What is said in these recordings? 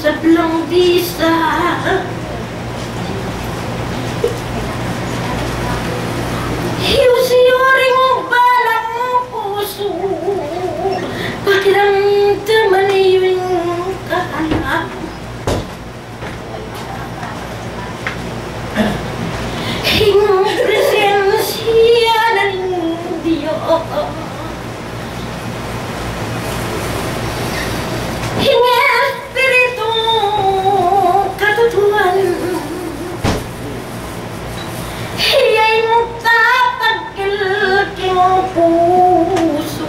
Sebelang bisa hiu-hiuring balang puso pakiram teman yung kaalam hing presensya ng Diyos hing espiritu katutuan hiya'y tatagil king puso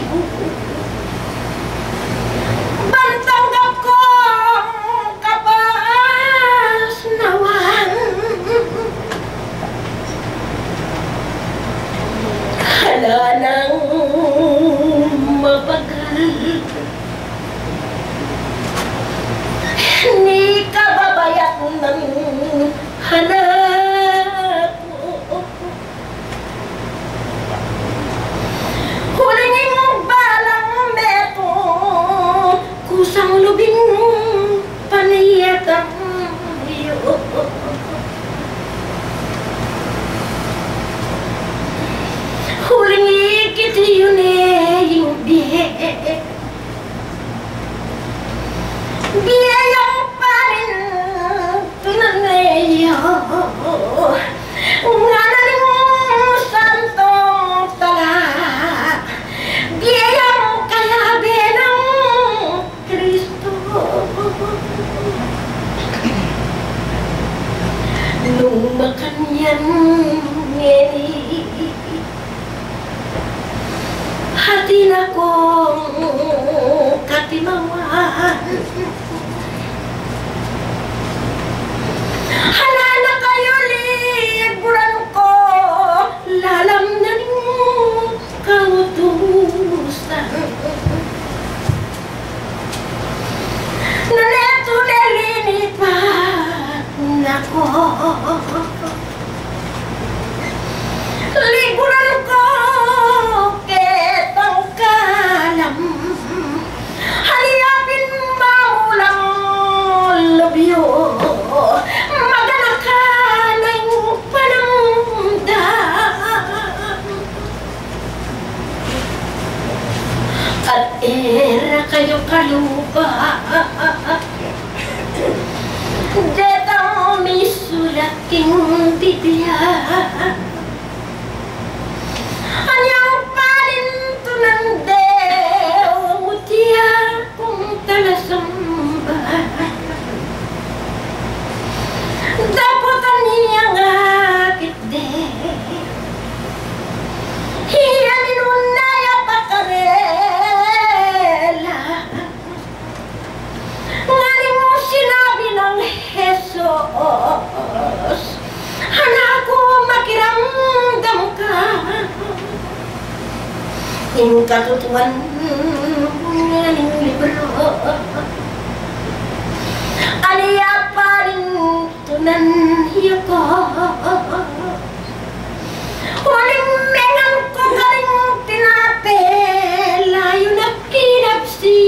bantanggap ko kapas nawan hala nang mabagal ni kababayat ng hanap ko huling balang beto kusang lubing paniyatang iyo huling ikit yun yung biyayang pa rin tunanayo nga naling santong tala biyayang kalabi ng Kristo nung makanyang ngeni hati na kong katimawan hala na kayo liburan ko lalam na ning kautusan naneto nalinipat nako liburan ko ketang kalam haliyapin maulang labyo maganak ka ng panamdam at era kayo kalupa detang misulat king bibiyan anyang palintunan deo mutia kung talasamba daputan niyang akit de hiyanin unaya pakarela ngaling mo sinabi ng Jesus anak ko makiramdam ka yung katutuan ng libro aliya pa rin tunan hiyo ko waling mengang ko galing tinapela yung nakinapsi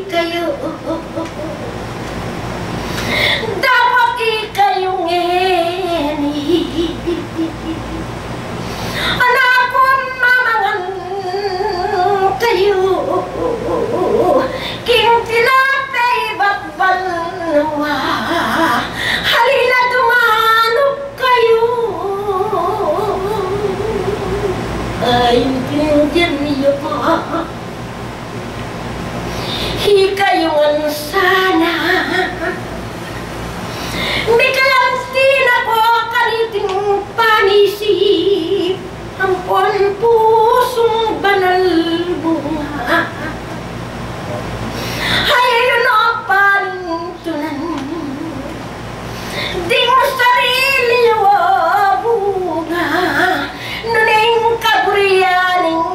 kayo dapat ikayong ngeni anak ko mamangan kayo king tinapay batbalwa halina tumanok kayo ay pinagyan niyo po hikayungan sana may kalamsin ako kaniting panisip ampon pusong banal bunga ayun o pantunan di mo sarili o bunga nuning kaburiyaning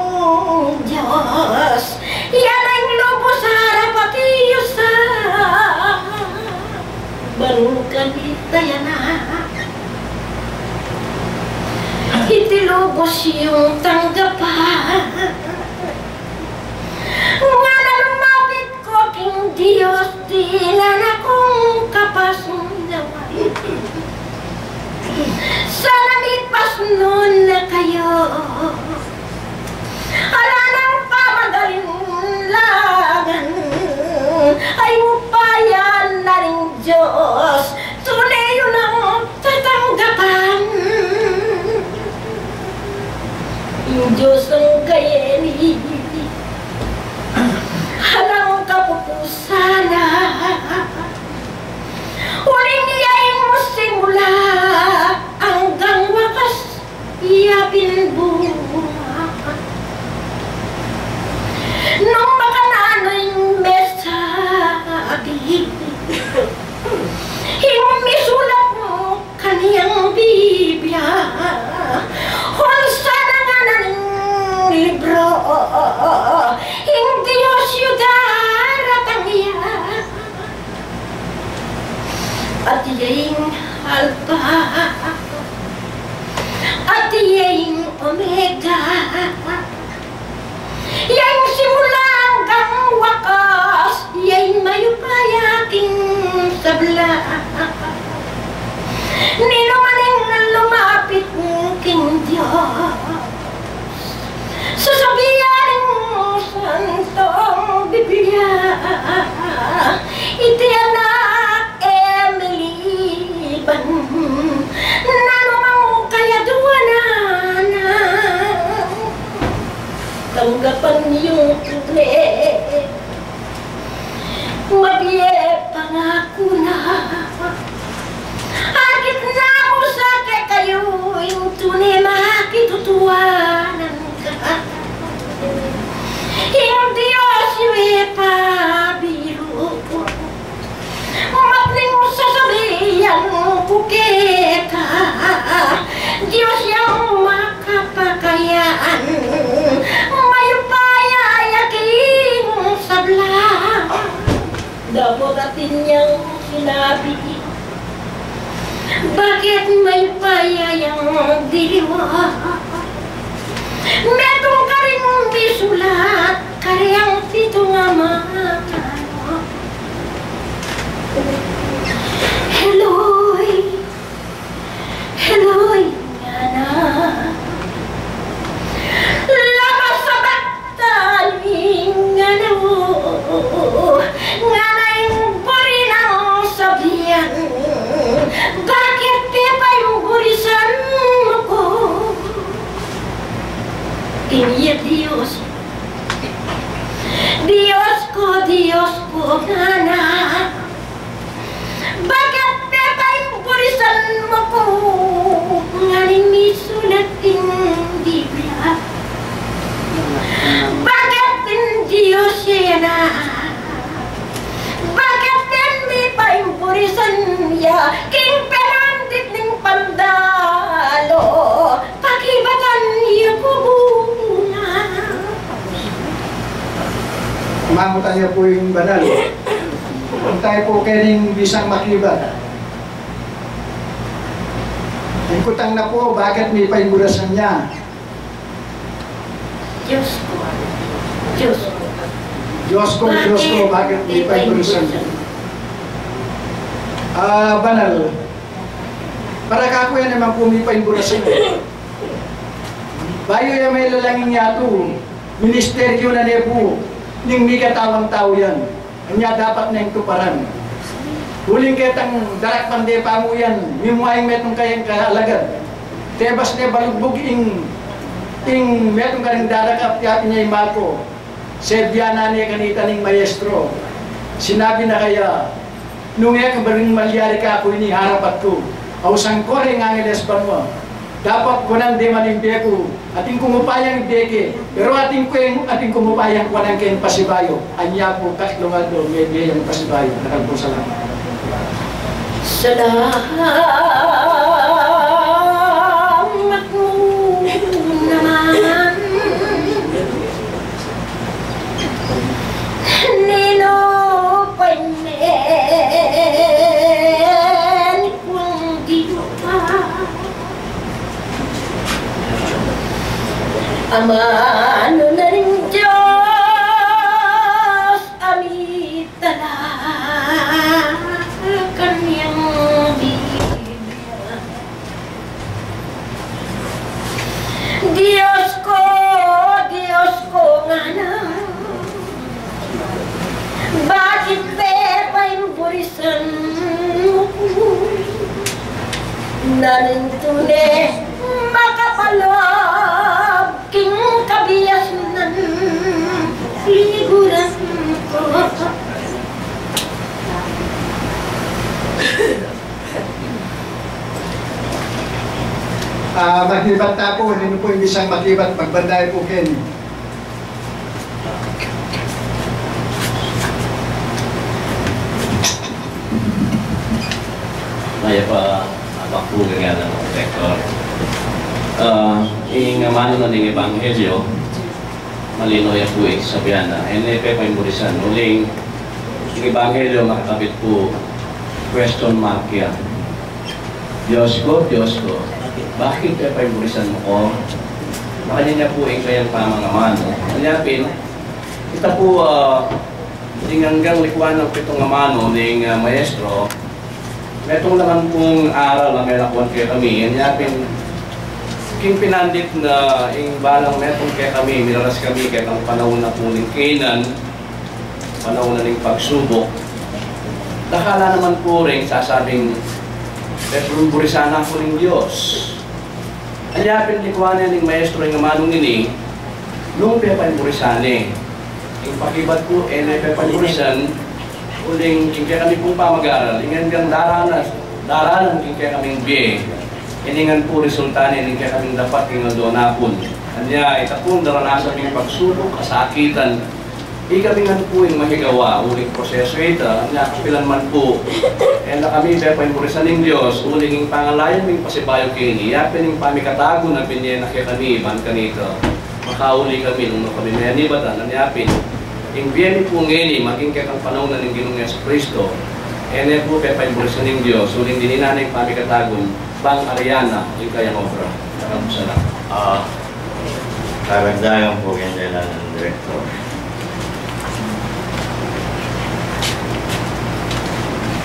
Diyos yan ang lubos harap at iyusan lubos yung tanggapan. Nga na lumapit ko king Diyos, tila na kong kapasnawan. Sana mipas nun na kayo, ala nang pamagalinlagan, ay upayan na rin Diyos, tunay yun ang tatanggapan. Yung Diyos ang kayeni, halang kapupusana, huling iyay mo simula, hanggang wakas iyapin bunga. Nung makanano'y mesabi, himisulat mo kaniyang Biblia, hunsa na nga ng libro, hindi o siyudarat iya, at iyaying alpa, at iyaying omega, iyaying simula hanggang wakas, iyaying mayupayaking sabla. Ninumaning lumapit king Diyos, sasabihan santong Biblia, iti anak Emily ban, nanumang kayaduanan, tanggapan yung tule, mabiye pangako na. Agit na ako sa kayo, yung tunay makitutuwanan ka. Yung Diyos yung ipabiro, mapning mo sasabihan ko kita, Diyos yung makapakayaan, mayupaya yaking sabla. Dapat atin niyang sinabi, bakit may payayang diliwa? Metong ka rin bisulat, kariyang pito nga makano. Hello'y, hello'y nga na, labas sa baktaling nga na mo, nga na yung buri ng sabihan, bakit pa yung gurisan mo ko? Iniya Diyos, Diyos ko ngana, bakit pa yung gurisan mo ko? Nganing misulat in Biblia, bakit in Diyos na? Bakit din may pa yung gurisan niya? King perandit ng pandalo, pakibatan niya po muna. Mamutan niya po yung banal. Kung tayo po kaning bisang makibat, ikutang na po, bakit may paingurasan niya? Diyos ko, Diyos ko. Diyos ko, bakit may paingurasan niya? Banal. Para kako yan naman po may paingurasan niya. Bayo yan may lalangin niya ito, ministeryo na niya po, ning may katawang tao yan. Kanya dapat na yung tuparan. Huling kitang darak pande pa mo yan, mimuayang metong kayang kahalagad. Tebas na balugbog ing metong karing darak apyakin niya yung mako. Sebyana niya kanita ning maestro. Sinabi na kaya, nung iya kabaring malyari ka ako ini harapat ko. Ausang ko rin ang ilespan mo. Dapat ko nang di manimbe ko. Ating kumupayang deke. Pero ating kumupayang ko nang kayong pasibayo. Anya po katlungan do, may yung pasibayo. Nakalpo salamat. Salamat mo naman, ninopay men kung di mo pa Ama, ano na rin Diyos, amitala kanyang Biblia. Diyos ko nga na, bakit pa'y burisan mo? Nalintune makapalab king kabias nan liguran ko. Maglibat na po, hindi po yung isang maglibat, magbanday po Ken. Maya pa abang nga ng rektor. Ing mano na ng Ebanghelyo, malino yan po sabihan na, NFP pa yung burisan. Uling, yung Ebanghelyo makakabit po, question mark yan. Diyos ko, bakit pa yung burisan mo ko? Makanya niya po yung kayang pamang mano. Anyapin, kita po, hanggang likuan ng pitong mano ng maestro, metong naman pong aral na may nakuhan kaya kami, yan yapin, king pinandit na yung balang metong kaya kami, minaras kami kaya ang panahon na po ng Canaan, panahon na ng pagsubok. Nakala naman po rin sasabing, burisan ako ng Diyos. Ang yapin likuan ng maestro yung manong ini, nung pepa yung burisan yung pakibat po, pepa yung burisan, uling kaya kami pong pamag-aral, ingan kang daranan kaya kaming biye, iningan po resulta niya, kaya kaming dapat yung doonapon. Kanya, ita po daranasan yung pagsubok, kasakitan, kami nga po yung mahigawa, uling proseso ito, kanya kapilan man po, na kami pa yung burisan ng Diyos, uling yung pangalayan ng pasibayo kini, yapin yung pamikatago na binyan na kaya kami, iban kanito, makauli kami nung kami may anibatan, yapin, yung biyeni po ngayon, maging kakang panahon na ng Ginoong Jesucristo, po pa yung burisan ng Diyos, uling dininanay yung pamikatagon, bang Ariana, yung kayang obra. Nakamusa lang. Karagdagan po yan nila ng Direktor.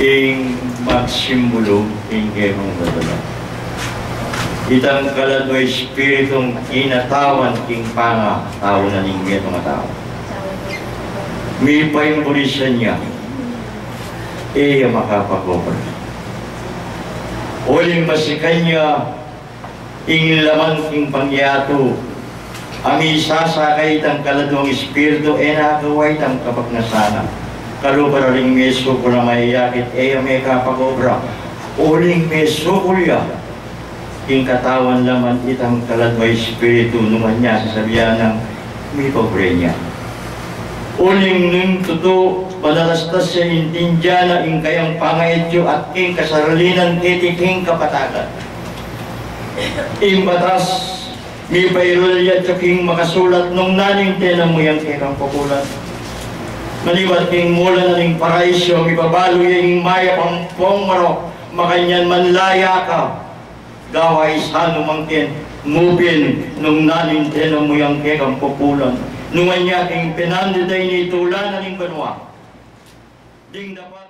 Ing magsimbolo, ing kemong dadala. Itang kalado espiritong kinatawan king panga, tao na ninggit mga tao. May paimburisan niya, iya makapagobra. Uling masikan niya, ing laman king pangyato, ami sasakay itang kaladong espiritu, nakaway itang kapagnasana. Kalubara ring meso ko na maiyakit, may kapagobra. Uling meso ko liya, king katawan laman itang kaladong espiritu, numan niya sasabihan ng may pobre niya. Uling nung tuto, padalastas sa intindyana ing kayang pangaityo at king kasaralinan kitiking kapatagan. Ing batas, may pairulya at king makasulat nung naning tenang mo yung kikang pukulat. Maliwat king mula na ning paraisyo, may babalo yung maya pang pongmaro, makanyan manlaya ka. Gaway sano mangkin, ngupin nung naning tenang mo yung kikang pukulan. Nung niya king pinandiday ni tulanan ng banwa. Ding dapat